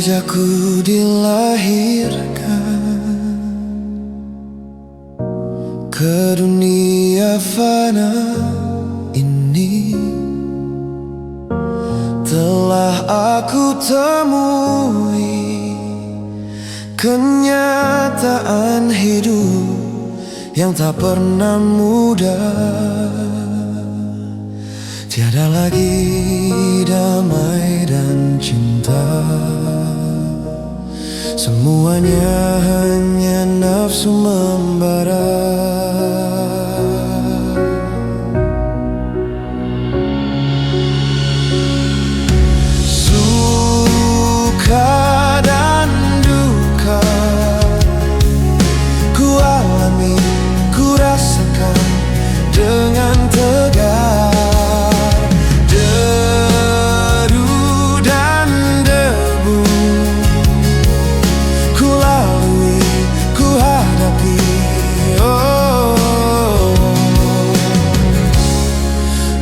Sejak ku dilahirkan ke dunia fana ini, telah aku temui kenyataan hidup yang tak pernah mudah. Tiada lagi damai dan cinta, semuanya hanya nafsu membara. Suka dan duka ku alami, ku rasakan dengan tegar.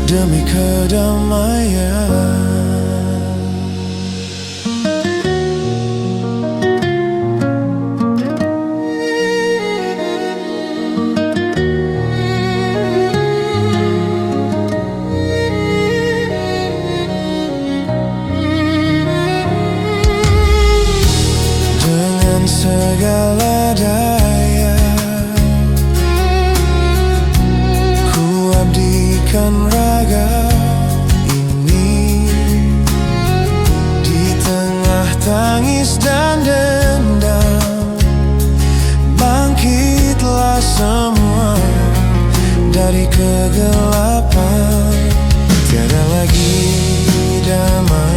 Demi kedamaian, dengan segala daya ku abdikan raga ini. Di tengah tangis dan dendam, bangkitlah semua dari kegelapan. Tiada lagi damai